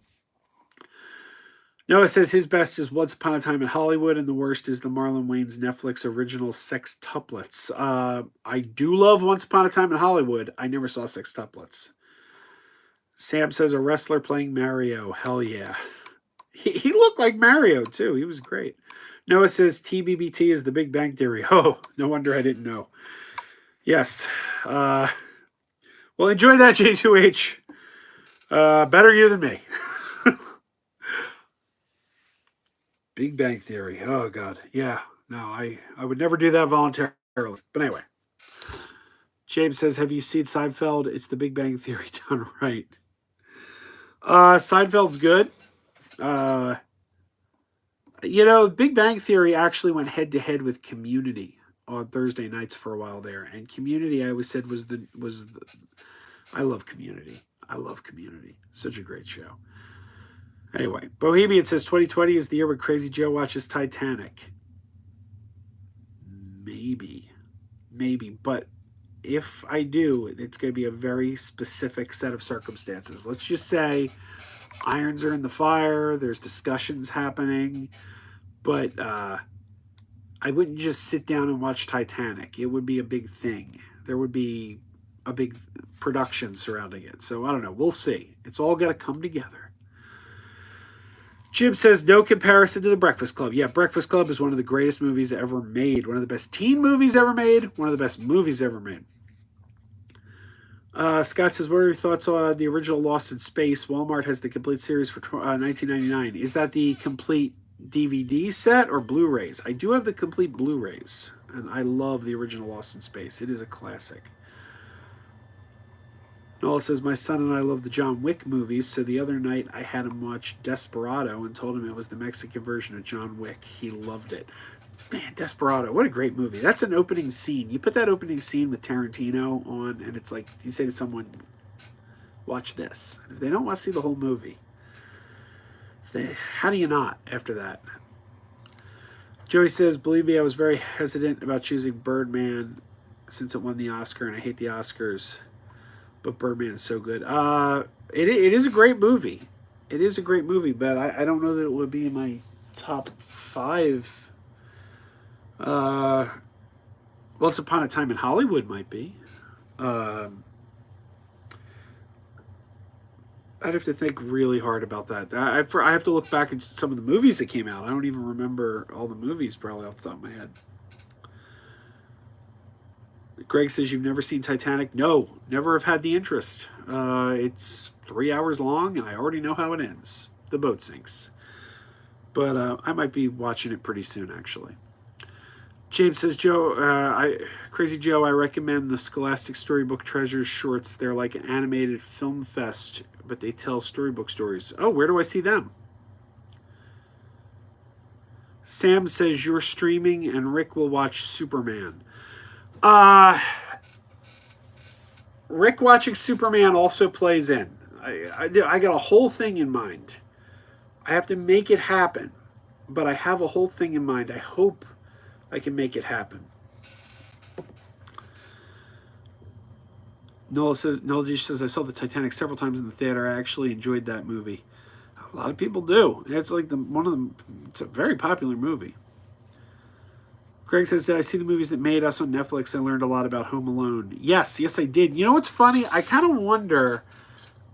Speaker 1: Noah says his best is Once Upon a Time in Hollywood, and the worst is the Marlon Wayans Netflix original Sextuplets. I do love Once Upon a Time in Hollywood. I never saw Sextuplets. Sam says a wrestler playing Mario. Hell yeah. He looked like Mario, too. He was great. Noah says TBBT is the Big Bang Theory. Oh, no wonder I didn't know. Yes. Well, enjoy that, J2H. Better you than me. Big Bang Theory. Oh, God. Yeah. No, I would never do that voluntarily. But anyway. James says, have you seen Seinfeld? It's the Big Bang Theory done right. Seinfeld's good. Big Bang Theory actually went head to head with Community on Thursday nights for a while there, and Community I always said was the I love Community. I love Community. Such a great show. Anyway, Bohemian says 2020 is the year when Krazy Joe watches Titanic. Maybe, but if I do, it's going to be a very specific set of circumstances. Let's just say irons are in the fire, there's discussions happening, but I wouldn't just sit down and watch Titanic. It would be a big thing. There would be a big production surrounding it. So I don't know. We'll see. It's all got to come together. Jim says, no comparison to The Breakfast Club. Yeah, Breakfast Club is one of the greatest movies ever made. One of the best teen movies ever made. One of the best movies ever made. Scott says, what are your thoughts on the original Lost in Space? Walmart has the complete series for $19.99. Is that the complete DVD set or Blu-rays? I do have the complete Blu-rays, and I love the original Lost in Space. It is a classic. Noel says, my son and I love the John Wick movies, so the other night I had him watch Desperado and told him it was the Mexican version of John Wick. He loved it. Man, Desperado, what a great movie. That's an opening scene. You put that opening scene with Tarantino on, and it's like, you say to someone, watch this. If they don't want to see the whole movie, how do you not after that? Joey says, believe me, I was very hesitant about choosing Birdman since it won the Oscar, and I hate the Oscars. But Birdman is so good. It is a great movie. It is a great movie, but I don't know that it would be in my top 5. Once Upon a Time in Hollywood might be. I'd have to think really hard about that. I have to look back at some of the movies that came out. I don't even remember all the movies probably off the top of my head. Greg says, you've never seen Titanic? No, never have had the interest. It's 3 hours long, and I already know how it ends. The boat sinks. But I might be watching it pretty soon, actually. James says, Krazy Joe, I recommend the Scholastic Storybook Treasures shorts. They're like an animated film fest, but they tell storybook stories. Oh, where do I see them? Sam says, you're streaming, and Rick will watch Superman. Rick watching Superman also plays in. I got a whole thing in mind. I have to make it happen, but I have a whole thing in mind. I hope I can make it happen. Noel says, I saw the Titanic several times in the theater. I actually enjoyed that movie. A lot of people do. It's like it's a very popular movie. Greg says, did I see the movies that made us on Netflix? I learned a lot about Home Alone. Yes, I did. You know what's funny? I kind of wonder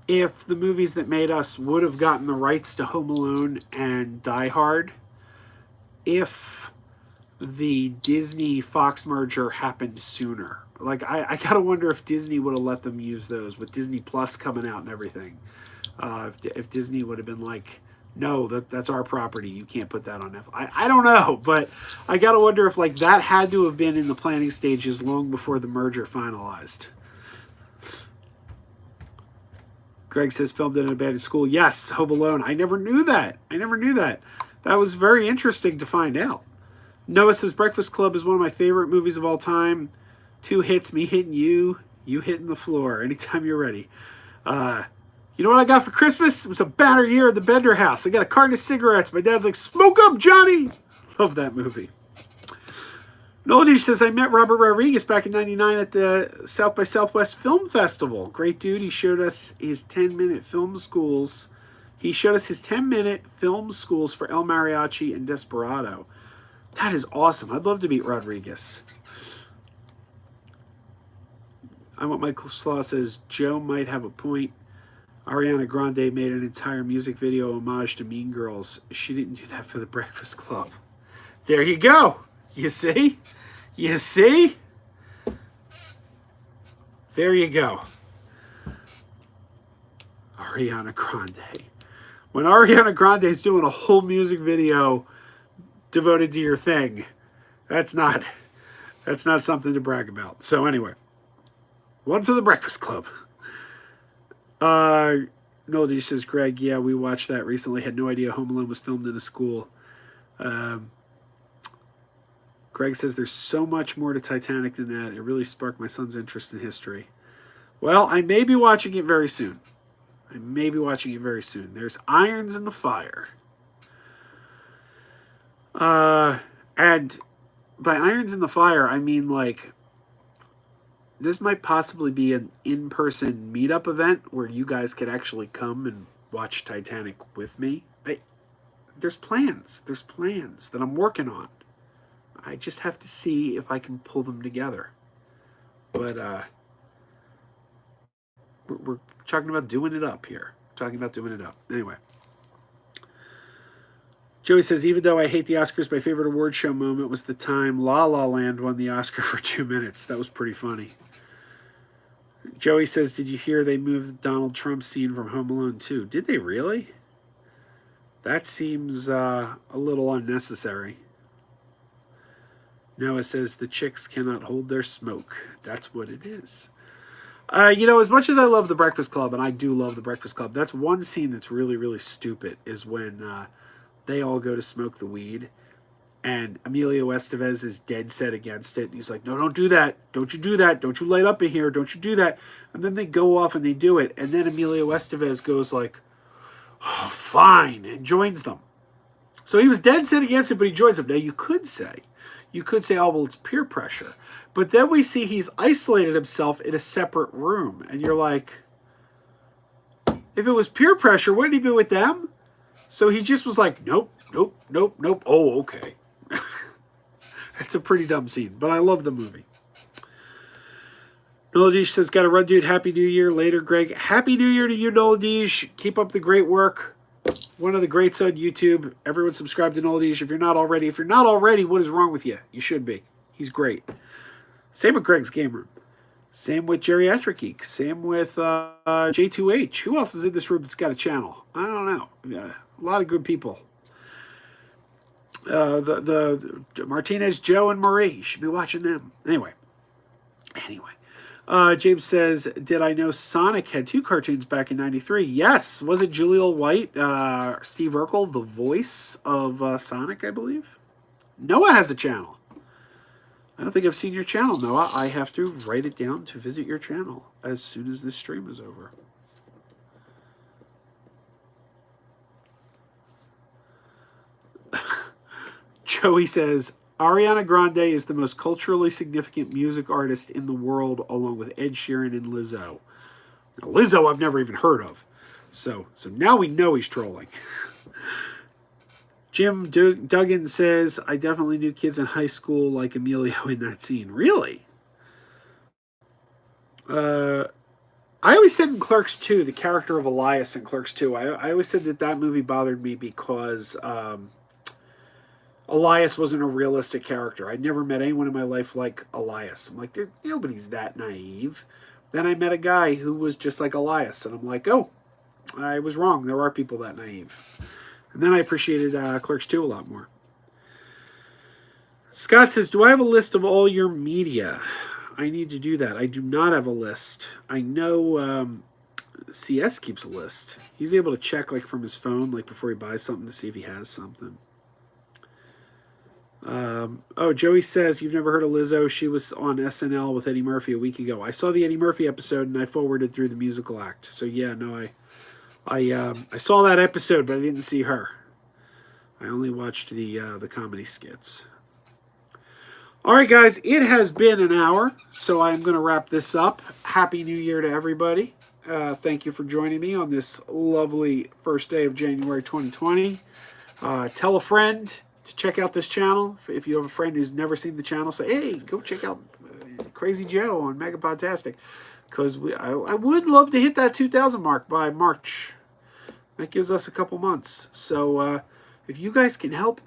Speaker 1: if the movies that made us would have gotten the rights to Home Alone and Die Hard if the Disney-Fox merger happened sooner. Like, I kind of wonder if Disney would have let them use those with Disney Plus coming out and everything. If Disney would have been like, no, that's our property. You can't put that on Netflix. I don't know, but I got to wonder if like that had to have been in the planning stages long before the merger finalized. Greg says filmed in an abandoned school. Yes, Home Alone. I never knew that. I never knew that. That was very interesting to find out. Noah says Breakfast Club is one of my favorite movies of all time. 2 hits, me hitting you, you hitting the floor. Anytime you're ready. You know what I got for Christmas? It was a banner year at the Bender house. I got a carton of cigarettes. My dad's like, smoke up, Johnny. Love that movie. Noladish says, I met Robert Rodriguez back in 99 at the South by Southwest Film Festival. Great dude. He showed us his 10-minute film schools. He showed us his 10-minute film schools for El Mariachi and Desperado. That is awesome. I'd love to meet Rodriguez. I want Michael Slaw says, Joe might have a point. Ariana Grande made an entire music video homage to Mean Girls. She didn't do that for the Breakfast Club. There you go. You see? You see? There you go. Ariana Grande. When Ariana Grande is doing a whole music video devoted to your thing, that's not something to brag about. So anyway, one for the Breakfast Club. Noldy says, Greg, yeah, we watched that recently. Had no idea Home Alone was filmed in a school. Greg says there's so much more to Titanic than that. It really sparked my son's interest in history. Well, I may be watching it very soon. There's irons in the fire. And by irons in the fire, I mean like this might possibly be an in-person meetup event where you guys could actually come and watch Titanic with me. There's plans that I'm working on. I just have to see if I can pull them together. But we're talking about doing it up here. Anyway. Joey says, even though I hate the Oscars, my favorite award show moment was the time La La Land won the Oscar for 2 minutes. That was pretty funny. Joey says, did you hear they moved the Donald Trump scene from Home Alone 2? Did they really? That seems a little unnecessary. Noah says, the chicks cannot hold their smoke. That's what it is. As much as I love The Breakfast Club, and I do love The Breakfast Club, that's one scene that's really, really stupid, is when they all go to smoke the weed, and Emilio Estevez is dead set against it. And he's like, no, don't do that. Don't you do that. Don't you light up in here. Don't you do that. And then they go off and they do it. And then Emilio Estevez goes like, oh, fine, and joins them. So he was dead set against it, but he joins them. Now, you could say, oh, well, it's peer pressure. But then we see he's isolated himself in a separate room. And you're like, if it was peer pressure, wouldn't he be with them? So he just was like, nope. Oh, okay. That's a pretty dumb scene, but I love the movie. Noladish says, got to run, dude. Happy New Year. Later, Greg. Happy New Year to you, Noladish. Keep up the great work. One of the greats on YouTube. Everyone subscribe to Noladish if you're not already. If you're not already, what is wrong with you? You should be. He's great. Same with Greg's Game Room. Same with Geriatric Geek. Same with J2H. Who else is in this room that's got a channel? I don't know. A lot of good people. The Martinez, Joe, and Marie. You should be watching them. Anyway. James says, did I know Sonic had 2 cartoons back in 93? Yes. Was it Jaleel White, Steve Urkel, the voice of Sonic, I believe? Noah has a channel. I don't think I've seen your channel, Noah. I have to write it down to visit your channel as soon as this stream is over. Joey says, Ariana Grande is the most culturally significant music artist in the world, along with Ed Sheeran and Lizzo. Now, Lizzo I've never even heard of. So now we know he's trolling. Jim Duggan says, I definitely knew kids in high school like Emilio in that scene. Really? I always said in Clerks 2, the character of Elias in Clerks 2, I always said that movie bothered me because Elias wasn't a realistic character. I'd never met anyone in my life like Elias. I'm like, nobody's that naive. Then I met a guy who was just like Elias, and I'm like, oh, I was wrong. There are people that naive. And then I appreciated Clerks 2 a lot more. Scott says, do I have a list of all your media? I need to do that. I do not have a list. I know CS keeps a list. He's able to check like from his phone, like before he buys something, to see if he has something. Oh, Joey says you've never heard of Lizzo. She was on SNL with Eddie Murphy a week ago. I saw the Eddie Murphy episode and I forwarded through the musical act. So yeah, no, I saw that episode, but I didn't see her. I only watched the comedy skits. All right, guys, it has been an hour, so I'm going to wrap this up. Happy New Year to everybody. Thank you for joining me on this lovely first day of January 2020. Tell a friend to check out this channel. If you have a friend who's never seen the channel, say, hey, go check out Krazy Joe on Megapodtastic. Because I would love to hit that 2,000 mark by March. That gives us a couple months. So if you guys can help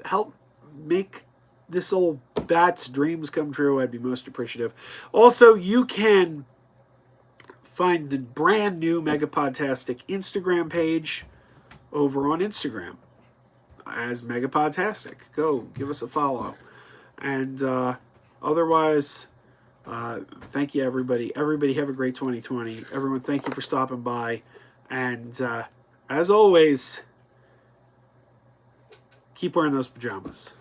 Speaker 1: make this old bat's dreams come true, I'd be most appreciative. Also, you can find the brand new Megapodtastic Instagram page over on Instagram as Megapodtastic. Go give us a follow. And otherwise, thank you, everybody. Everybody have a great 2020. Everyone, thank you for stopping by. And as always, keep wearing those pajamas.